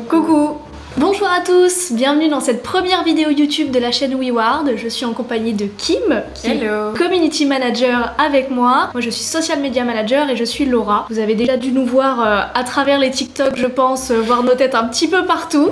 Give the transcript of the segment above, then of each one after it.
Coucou. Bonjour à tous, bienvenue dans cette première vidéo YouTube de la chaîne WeWard. Je suis en compagnie de Kim, qui est Community Manager avec moi. Moi je suis Social Media Manager et je suis Laura. Vous avez déjà dû nous voir à travers les TikTok, je pense, voir nos têtes un petit peu partout.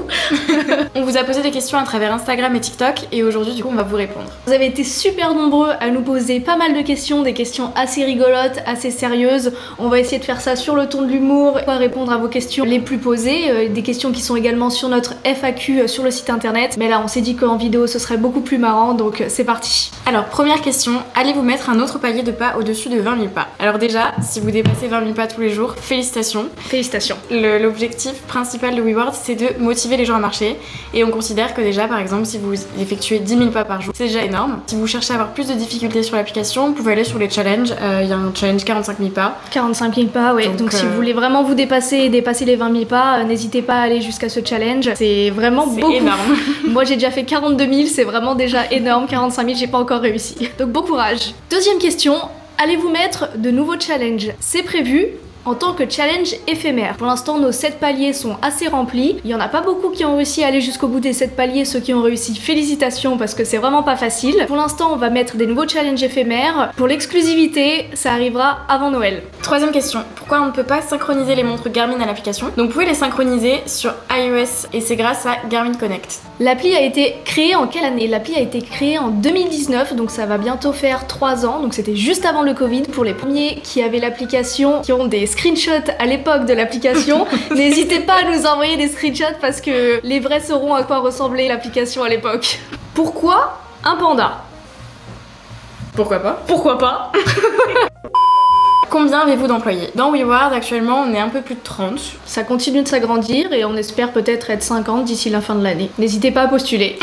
On vous a posé des questions à travers Instagram et TikTok et aujourd'hui du coup on va vous répondre. Vous avez été super nombreux à nous poser pas mal de questions, des questions assez rigolotes, assez sérieuses. On va essayer de faire ça sur le ton de l'humour, pour répondre à vos questions les plus posées, des questions qui sont également sur notre FAQ sur le site internet, mais là on s'est dit qu'en vidéo ce serait beaucoup plus marrant, donc c'est parti. Alors première question, allez-vous mettre un autre palier de pas au-dessus de 20 000 pas? Alors déjà, si vous dépassez 20 000 pas tous les jours, félicitations. Félicitations. L'objectif principal de WeWard c'est de motiver les gens à marcher et on considère que déjà par exemple si vous effectuez 10 000 pas par jour, c'est déjà énorme. Si vous cherchez à avoir plus de difficultés sur l'application, vous pouvez aller sur les challenges, il y a un challenge 45 000 pas. 45 000 pas, ouais. Donc si vous voulez vraiment vous dépasser et dépasser les 20 000 pas, n'hésitez pas à aller jusqu'à ce challenge. C'est vraiment beaucoup. Énorme. Moi j'ai déjà fait 42 000, c'est vraiment déjà énorme. 45 000, j'ai pas encore réussi. Donc bon courage. Deuxième question, allez-vous mettre de nouveaux challenges? C'est prévu en tant que challenge éphémère. Pour l'instant, nos 7 paliers sont assez remplis. Il y en a pas beaucoup qui ont réussi à aller jusqu'au bout des 7 paliers. Ceux qui ont réussi, félicitations parce que c'est vraiment pas facile. Pour l'instant, on va mettre des nouveaux challenges éphémères. Pour l'exclusivité, ça arrivera avant Noël. Troisième question, pourquoi on ne peut pas synchroniser les montres Garmin à l'application? Donc vous pouvez les synchroniser sur iOS et c'est grâce à Garmin Connect. L'appli a été créée en quelle année? L'appli a été créée en 2019, donc ça va bientôt faire 3 ans. Donc c'était juste avant le Covid. Pour les premiers qui avaient l'application, qui ont des screenshots à l'époque de l'application, n'hésitez pas à nous envoyer des screenshots parce que les vrais sauront à quoi ressemblait l'application à l'époque. Pourquoi un panda? Pourquoi pas? Pourquoi pas? Combien avez-vous d'employés? Dans WeWard, actuellement, on est un peu plus de 30. Ça continue de s'agrandir et on espère peut-être être 50 d'ici la fin de l'année. N'hésitez pas à postuler.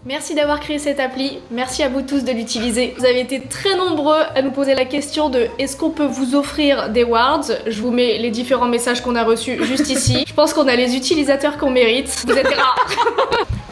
Merci d'avoir créé cette appli, merci à vous tous de l'utiliser. Vous avez été très nombreux à nous poser la question de est-ce qu'on peut vous offrir des wards? Je vous mets les différents messages qu'on a reçus juste ici. Je pense qu'on a les utilisateurs qu'on mérite. Vous êtes rares.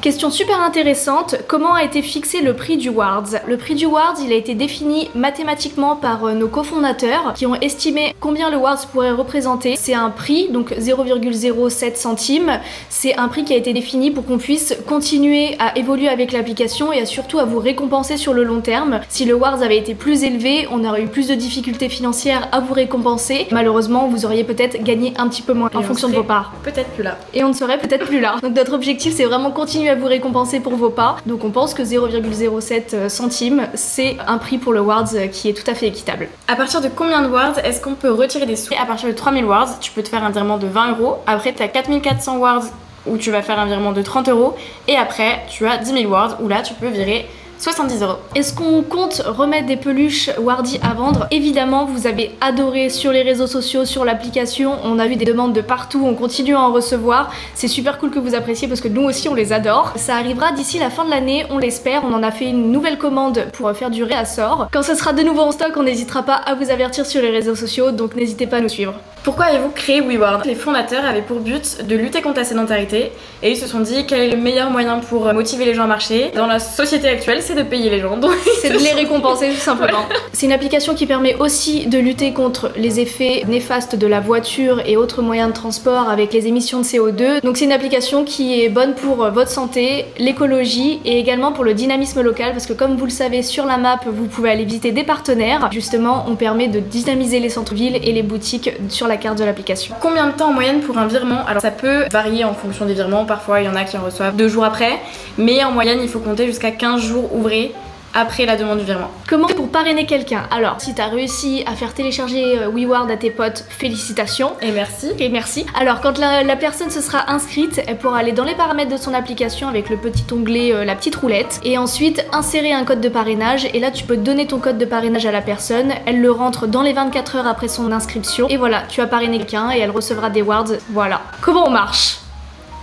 Question super intéressante, comment a été fixé le prix du Wards? Le prix du Wards, il a été défini mathématiquement par nos cofondateurs qui ont estimé combien le Wards pourrait représenter. C'est un prix, donc 0,07 centimes. C'est un prix qui a été défini pour qu'on puisse continuer à évoluer avec l'application et surtout à vous récompenser sur le long terme. Si le Wards avait été plus élevé, on aurait eu plus de difficultés financières à vous récompenser. Malheureusement, vous auriez peut-être gagné un petit peu moins en fonction de vos parts. Peut-être plus là. Et on ne serait peut-être plus là. Donc notre objectif, c'est vraiment continuer à vous récompenser pour vos pas. Donc on pense que 0,07 centimes, c'est un prix pour le Wards qui est tout à fait équitable. À partir de combien de Wards est-ce qu'on peut retirer des sous? À partir de 3000 Wards, tu peux te faire un virement de 20 €. Après, tu as 4400 Wards où tu vas faire un virement de 30 €. Et après, tu as 10 000 Wards où là, tu peux virer 70 €. Est-ce qu'on compte remettre des peluches Wardy à vendre? Évidemment, vous avez adoré sur les réseaux sociaux, sur l'application. On a vu des demandes de partout, on continue à en recevoir. C'est super cool que vous appréciez parce que nous aussi on les adore. Ça arrivera d'ici la fin de l'année, on l'espère. On en a fait une nouvelle commande pour faire du réassort. Quand ce sera de nouveau en stock, on n'hésitera pas à vous avertir sur les réseaux sociaux, donc n'hésitez pas à nous suivre. Pourquoi avez-vous créé WeWard? Les fondateurs avaient pour but de lutter contre la sédentarité et ils se sont dit quel est le meilleur moyen pour motiver les gens à marcher. Dans la société actuelle, c'est de payer les gens. C'est de les récompenser tout simplement. Ouais. C'est une application qui permet aussi de lutter contre les effets néfastes de la voiture et autres moyens de transport avec les émissions de CO2. Donc c'est une application qui est bonne pour votre santé, l'écologie et également pour le dynamisme local parce que comme vous le savez sur la map, vous pouvez aller visiter des partenaires. Justement, on permet de dynamiser les centres-villes et les boutiques sur la carte de l'application. Combien de temps en moyenne pour un virement? Alors ça peut varier en fonction des virements, parfois il y en a qui en reçoivent 2 jours après, mais en moyenne il faut compter jusqu'à 15 jours ouvrés après la demande du virement. Comment pour parrainer quelqu'un? Alors, si t'as réussi à faire télécharger WeWard à tes potes, félicitations. Et merci. Et merci. Alors, quand la personne se sera inscrite, elle pourra aller dans les paramètres de son application avec le petit onglet, la petite roulette, et ensuite insérer un code de parrainage. Et là, tu peux donner ton code de parrainage à la personne. Elle le rentre dans les 24 heures après son inscription. Et voilà, tu as parrainé quelqu'un et elle recevra des wards. Voilà. Comment on marche?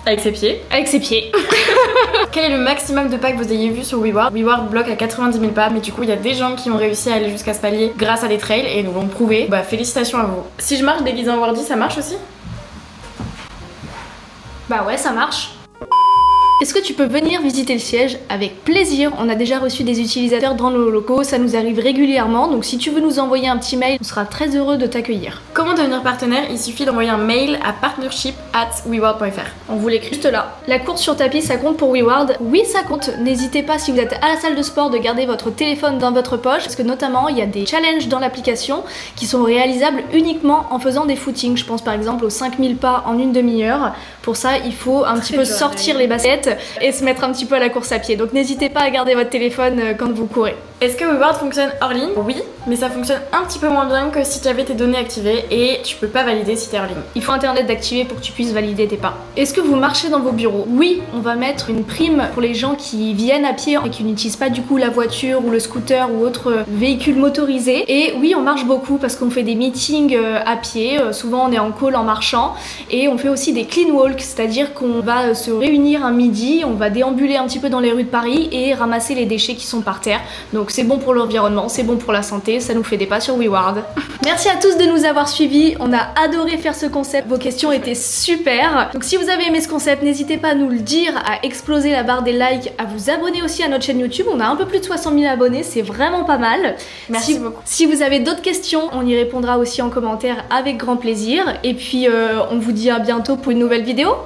Avec ses pieds. Avec ses pieds. Quel est le maximum de pas que vous ayez vu sur WeWard? WeWard bloque à 90 000 pas, mais du coup il y a des gens qui ont réussi à aller jusqu'à ce palier grâce à des trails et nous l'ont prouvé. Bah félicitations à vous. Si je marche déguisée en Wardy, ça marche aussi? Bah ouais, ça marche. Est-ce que tu peux venir visiter le siège? Avec plaisir, on a déjà reçu des utilisateurs dans nos locaux, ça nous arrive régulièrement, donc si tu veux nous envoyer un petit mail, on sera très heureux de t'accueillir. Comment devenir partenaire? Il suffit d'envoyer un mail à partnership@weward.fr. On vous l'écrit juste là. La course sur tapis, ça compte pour WeWard? Oui, ça compte. N'hésitez pas, si vous êtes à la salle de sport, de garder votre téléphone dans votre poche, parce que notamment il y a des challenges dans l'application qui sont réalisables uniquement en faisant des footings. Je pense par exemple aux 5000 pas en une demi-heure. Pour ça, il faut un petit peu sortir les baskets et se mettre un petit peu à la course à pied. Donc n'hésitez pas à garder votre téléphone quand vous courez. Est-ce que WeWard fonctionne hors ligne? Oui, mais ça fonctionne un petit peu moins bien que si tu avais tes données activées et tu peux pas valider si t'es hors ligne. Il faut internet d'activer pour que tu puisses valider tes pas. Est-ce que vous marchez dans vos bureaux? Oui, on va mettre une prime pour les gens qui viennent à pied et qui n'utilisent pas du coup la voiture ou le scooter ou autre véhicule motorisé. Et oui, on marche beaucoup parce qu'on fait des meetings à pied. Souvent on est en call en marchant et on fait aussi des clean walks, c'est-à-dire qu'on va se réunir un midi, on va déambuler un petit peu dans les rues de Paris et ramasser les déchets qui sont par terre. Donc c'est bon pour l'environnement, c'est bon pour la santé, ça nous fait des pas sur WeWard. Merci à tous de nous avoir suivis, on a adoré faire ce concept, vos questions étaient super. Donc si vous avez aimé ce concept, n'hésitez pas à nous le dire, à exploser la barre des likes, à vous abonner aussi à notre chaîne YouTube, on a un peu plus de 60 000 abonnés, c'est vraiment pas mal. Merci beaucoup. Si vous avez d'autres questions, on y répondra aussi en commentaire avec grand plaisir. Et puis on vous dit à bientôt pour une nouvelle vidéo.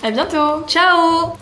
À bientôt. Ciao.